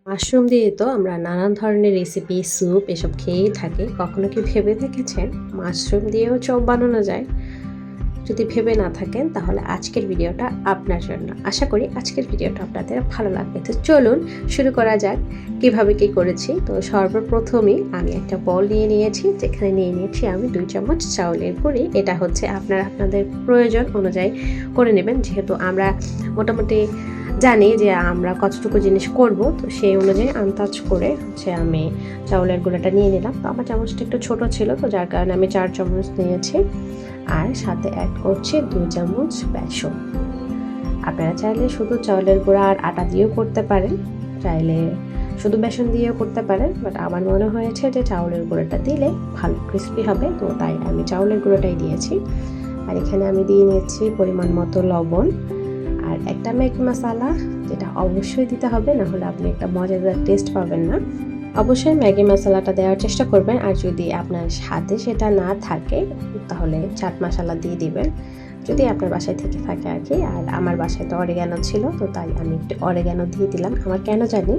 Mushroom দিয়ে তো আমরা নানান ধরনের রেসিপি, স্যুপ এসব খেয়েই থাকি। কখনো কি ভেবে দেখেছেন মাশরুম দিয়েও চপ বানানো যায়? যদি ভেবে না থাকেন তাহলে আজকের ভিডিওটা আপনার জন্য। আশা করি আজকের ভিডিওটা আপনাদের ভালো লাগবে। তো চলুন শুরু করা যাক কিভাবে কি করেছি। তো সর্বপ্রথমেই আমি একটা বল নিয়ে নিয়েছি, যেখানে নিয়ে নিয়েছি আমি 2 চামচ চাউলের গুঁড়ি। এটা হচ্ছে আপনাদের প্রয়োজন অনুযায়ী করে নেবেন, যেহেতু আমরা মোটামুটি জানি যে আমরা কতটুকু জিনিস করব, তো সেই অনুযায়ী আন্দাজ করে হচ্ছে আমি চাউলের গুঁড়াটা নিয়ে নিলাম। তো আমার চামচটা একটু ছোট ছিল, তো যার কারণে আমি 4 চামচ নিয়েছি। আর সাথে অ্যাড করছি 2 চামচ বেসন। আপনারা চাইলে শুধু চাউলের গুঁড়া আর আটা দিয়েও করতে পারেন, চাইলে শুধু বেসন দিয়েও করতে পারেন, বাট আমার মনে হয়েছে যে চাউলের গুঁড়োটা দিলে ভালো ক্রিস্পি হবে, তো তাই আমি চাউলের গুঁড়োটাই দিয়েছি। আর এখানে আমি দিয়ে নিয়েছি পরিমাণ মতো লবণ আর একটা ম্যাগি মশলা, যেটা অবশ্যই দিতে হবে, না হলে আপনি একটা মজাদার টেস্ট পাবেন না। অবশ্যই ম্যাগি মশলাটা দেওয়ার চেষ্টা করবেন, আর যদি আপনার সাথে সেটা না থাকে তাহলে চাট মশলা দিয়ে দিবেন, যদি আপনার বাসায় থেকে থাকে আর কি। আর আমার বাসায় তো অরিগ্যানো ছিল, তো তাই আমি একটু অরিগ্যানো দিয়ে দিলাম। আমার কেন জানি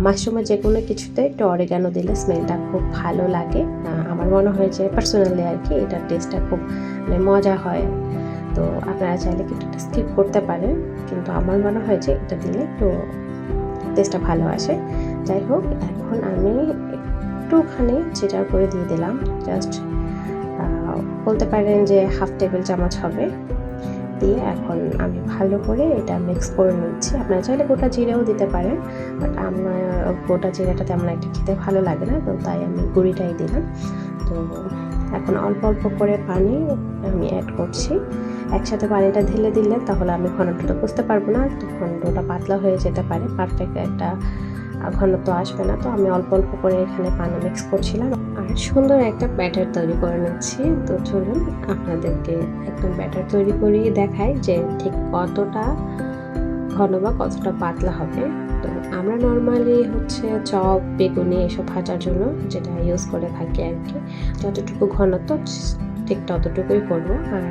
মাশরুমের যে কোনো কিছুতে একটু অরিগ্যানো দিলে স্মেলটা খুব ভালো লাগে। আমার মনে হয় যে পার্সোনালি আর কি এটার টেস্টটা খুব মজা হয়। তো আপনারা চাইলে কিছুটা স্কিপ করতে পারেন, কিন্তু আমার মনে হয় যে এটা দিলে একটু টেস্টটা ভালো আসে। যাই হোক, এখন আমি একটুখানি চিটার করে দিয়ে দিলাম, জাস্ট বলতে পারেন যে হাফ টেবিল চামচ হবে। দিয়ে এখন আমি ভালো করে এটা মিক্স করে নিচ্ছি। আপনারা চাইলে গোটা জিরেও দিতে পারেন, বাট আমার গোটা জিরাটা তেমন একটা খেতে ভালো লাগে না, তো তাই আমি গুঁড়িটাই দিলাম। তো এখন অল্প অল্প করে পানি আমি অ্যাড করছি। একসাথে পানিটা ঢেলে দিলে তাহলে আমি ঘনত্বটা বুঝতে পারবো না, তখন ডোটা পাতলা হয়ে যেতে পারে, পারফেক্ট একটা ঘনত্ব আসবে না। তো আমি অল্প অল্প করে এখানে পানি মিক্স করছিলাম আর সুন্দর একটা ব্যাটার তৈরি করে নিচ্ছি। তো চলুন আপনাদেরকে একদম ব্যাটার তৈরি করিয়ে দেখাই যে ঠিক কতটা ঘন বা কতটা পাতলা হবে। তো আমরা নর্মালি হচ্ছে চপ, বেগুনি এসব ভাজার জন্য যেটা ইউজ করে থাকি আর কি, যতটুকু ঘনত্ব ঠিক ততটুকুই করবো। আর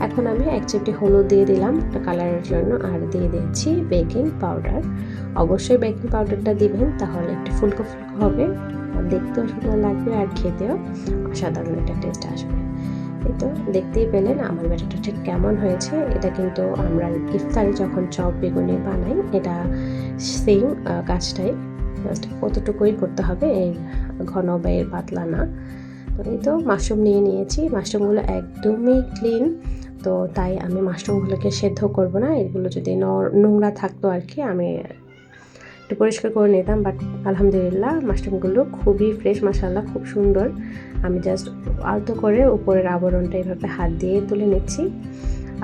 এখন আমি 1 চিমটি হলুদ দিয়ে দিলাম একটা কালারের জন্য, আর দিয়ে দিচ্ছি বেকিং পাউডার। অবশ্যই বেকিং পাউডারটা দিবেন, তাহলে একটু ফুলকো ফুলকো হবে, আর দেখতেও সুন্দর লাগবে আর খেতেও অসাধারণ একটা টেস্ট আসবে। এই তো দেখতেই পেলেন আমার ব্যাটারটা ঠিক কেমন হয়েছে। এটা কিন্তু আমরা ইফতারে যখন চপ বেগুনি বানাই, এটা সেম কাজটাই, জাস্ট কতটুকুই করতে হবে, এই ঘন বা এর পাতলা না। তো এই তো মাশরুম নিয়ে নিয়েছি, মাশরুমগুলো একদমই ক্লিন, তো তাই আমি মাশরুমগুলোকে সেদ্ধ করব না। এগুলো যদি নোংরা থাকতো আর কি, আমি একটু পরিষ্কার করে নিতাম, বাট আলহামদুলিল্লাহ মাশরুমগুলো খুবই ফ্রেশ, মাশাআল্লাহ খুব সুন্দর। আমি জাস্ট আলতো করে উপরের আবরণটা এইভাবে হাত দিয়ে তুলে নিচ্ছি।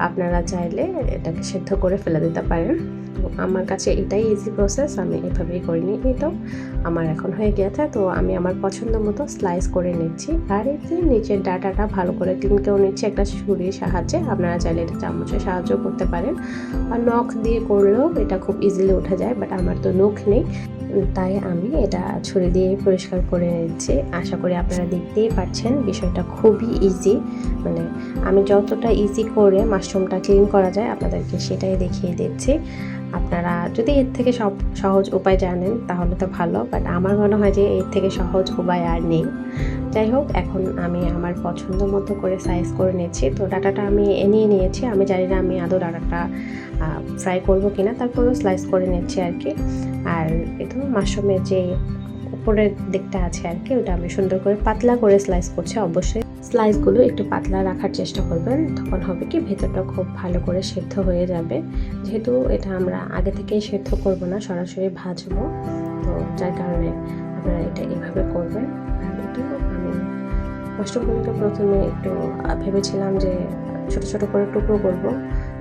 আপনারা চাইলে এটাকে সেদ্ধ করে ফেলে দিতে পারেন, তো আমার কাছে এটাই ইজি প্রসেস, আমি এভাবেই করে নিই। এই তো আমার এখন হয়ে গেছে, তো আমি আমার পছন্দ মতো স্লাইস করে নিচ্ছি। আর এই যে নিচের ডাটাটা ভালো করে ক্লিন করে নিচ্ছি একটা ছুরির সাহায্যে। আপনারা চাইলে এটা চামচের সাহায্য করতে পারেন, আর নখ দিয়ে করলেও এটা খুব ইজিলি উঠে যায়, বাট আমার তো নখ নেই, তাই আমি এটা ছুরি দিয়ে পরিষ্কার করে নিচ্ছি। আশা করি আপনারা দেখতেই পাচ্ছেন বিষয়টা খুবই ইজি, মানে আমি যতটা ইজি করে মাশরুমটা ক্লিন করা যায় আপনাদেরকে সেটাই দেখিয়ে দিচ্ছি। আপনারা যদি এর থেকে সহজ উপায় জানেন তাহলে তো ভালো, বাট আমার মনে হয় যে এর থেকে সহজ উপায় আর নেই। যাই হোক, এখন আমি আমার পছন্দ মতো করে সাইজ করে নিয়েছি। তো ডাটাটা আমি নিয়ে নিয়েছি, আমি জানি না আমি আদৌ ডাটাটা ফ্রাই করবো কিনা, তারপরেও স্লাইস করে নিচ্ছি আর কি। আর এটা মাশরুমের যে উপরের দিকটা আছে আর কি, ওটা আমি সুন্দর করে পাতলা করে স্লাইস করছি। অবশ্যই স্লাইসগুলো একটু পাতলা রাখার চেষ্টা করবেন, তখন হবে কি ভেতরটা খুব ভালো করে সেদ্ধ হয়ে যাবে। যেহেতু এটা আমরা আগে থেকেই সেদ্ধ করব না, সরাসরি ভাজবো, তো যার কারণে আপনারা এটা এভাবে করবেন। আর এটা আমি মাশরুমগুলোকে প্রথমে একটু ভেবেছিলাম যে ছোট ছোট করে টুকরো করব,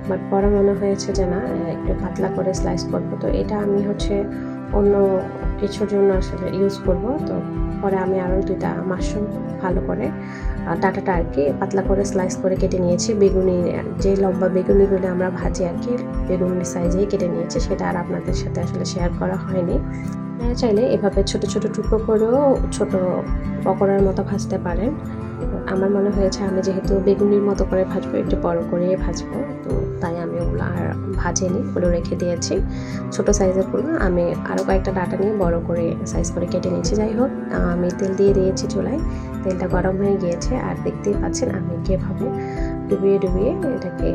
বাট পরে মনে হয়েছে যে না, একটু পাতলা করে স্লাইস করব। তো এটা আমি হচ্ছে অন্য কিছুর জন্য আসলে ইউজ করব। তো পরে আমি আরও 2টা মাশরুম ভালো করে ডাটাটা আর কি পাতলা করে স্লাইস করে কেটে নিয়েছি। বেগুনি যে লম্বা বেগুনিগুলো আমরা ভাজি আর কি, বেগুনি সাইজেই কেটে নিয়েছি, সেটা আর আপনাদের সাথে আসলে শেয়ার করা হয়নি। আপনারা চাইলে এভাবে ছোট ছোট টুকরো করেও ছোট পকোড়ার মতো ভাজতে পারেন। আমার মনে হয়েছে আমি যেহেতু বেগুনির মতো করে ভাজবো, একটু বড় করে ভাজবো, তো তাই আমি ওগুলো আর ভাজেনি, ওগুলো রেখে দিয়েছি ছোটো সাইজেরগুলো। আমি আরও কয়েকটা ডাটা নিয়ে বড় করে সাইজ করে কেটে নিয়েছি। যাই হোক, আমি তেল দিয়ে দিয়েছি চুলায়, তেলটা গরম হয়ে গিয়েছে আর দেখতেই পাচ্ছেন আমি কীভাবে ডুবিয়ে ডুবিয়ে এটাকে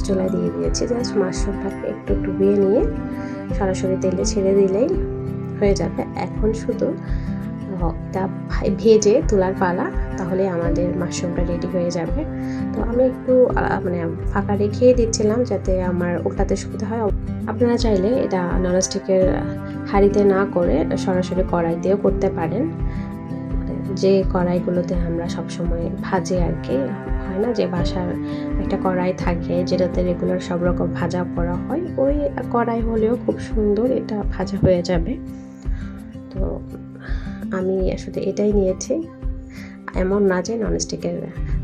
চুলায় দিয়ে দিয়েছি। জাস্ট মাশরুমটাকে একটু ডুবিয়ে নিয়ে সরাসরি তেলে ছেড়ে দিলেই হয়ে যাবে। এখন শুধু এটা ভেজে তোলার পালা, তাহলে আমাদের মাশরুমটা রেডি হয়ে যাবে। তো আমি একটু মানে ফাঁকা রেখেই দিচ্ছিলাম যাতে আমার উল্টাতে সুবিধা হয়। আপনারা চাইলে এটা ননস্টিকের হাঁড়িতে না করে সরাসরি কড়াইতেও করতে পারেন, যে কড়াইগুলোতে আমরা সবসময় ভাজি আর কি, হয় না যে বাসার একটা কড়াই থাকে যেটাতে রেগুলার সব রকম ভাজা করা হয়, ওই কড়াই হলেও খুব সুন্দর এটা ভাজা হয়ে যাবে। তো আমি আসলে এটাই নিয়েছি, এমন না যে ননস্টিকের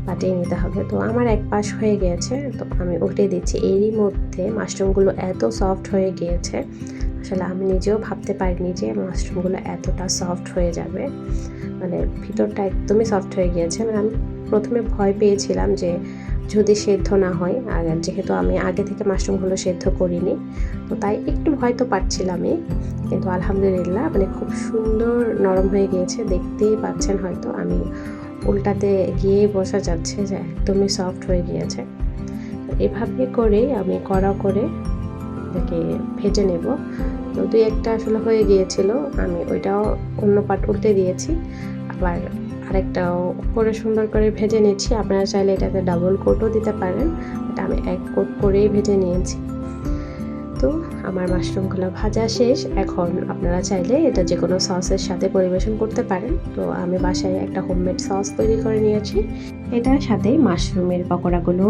পাটিয়ে নিতে হবে। তো আমার এক পাশ হয়ে গিয়েছে, তো আমি উল্টে দিচ্ছি। এরই মধ্যে মাশরুমগুলো এত সফট হয়ে গিয়েছে, আসলে আমি নিজেও ভাবতে পারিনি যে মাশরুমগুলো এতটা সফট হয়ে যাবে, মানে ভিতরটা একদমই সফট হয়ে গিয়েছে। মানে আমি প্রথমে ভয় পেয়েছিলাম যে যদি সেদ্ধ না হয়, আর যেহেতু আমি আগে থেকে মাশরুমগুলো সেদ্ধ করিনি, তো তাই একটু ভয় তো পাচ্ছিলামই, কিন্তু আলহামদুলিল্লাহ মানে খুব সুন্দর নরম হয়ে গিয়েছে। দেখতেই পাচ্ছেন হয়তো, আমি উল্টাতে গিয়ে বোঝা যাচ্ছে যে একদমই সফট হয়ে গিয়েছে। এভাবে করেই আমি কড়া করে এটাকে ভেজে নেব। তো দুই একটা আসলে হয়ে গিয়েছিল, আমি ওইটাও অন্য পাট উল্টে দিয়েছি, আবার আরেকটাও করে সুন্দর করে ভেজে নিচ্ছি। আপনারা চাইলে এটাতে ডাবল কোটও দিতে পারেন, এটা আমি এক কোট করেই ভেজে নিয়েছি। তো আমার মাশরুমগুলো ভাজা শেষ। এখন আপনারা চাইলে এটা যে কোনো সসের সাথে পরিবেশন করতে পারেন। তো আমি বাসায় একটা হোমমেড সস তৈরি করে নিয়েছি, এটার সাথে মাশরুমের পকোড়াগুলো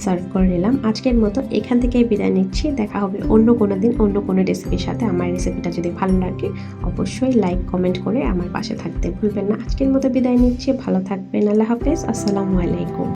সার্ভ করে নিলাম। আজকের মতো এখান থেকেই বিদায় নিচ্ছি। দেখা হবে অন্য কোনো দিন অন্য কোনো রেসিপির সাথে। আমার রেসিপিটা যদি ভালো লাগে অবশ্যই লাইক কমেন্ট করে আমার পাশে থাকতে ভুলবেন না। আজকের মতো বিদায় নিচ্ছি, ভালো থাকবেন। আল্লাহ হাফেজ, আসসালামু আলাইকুম।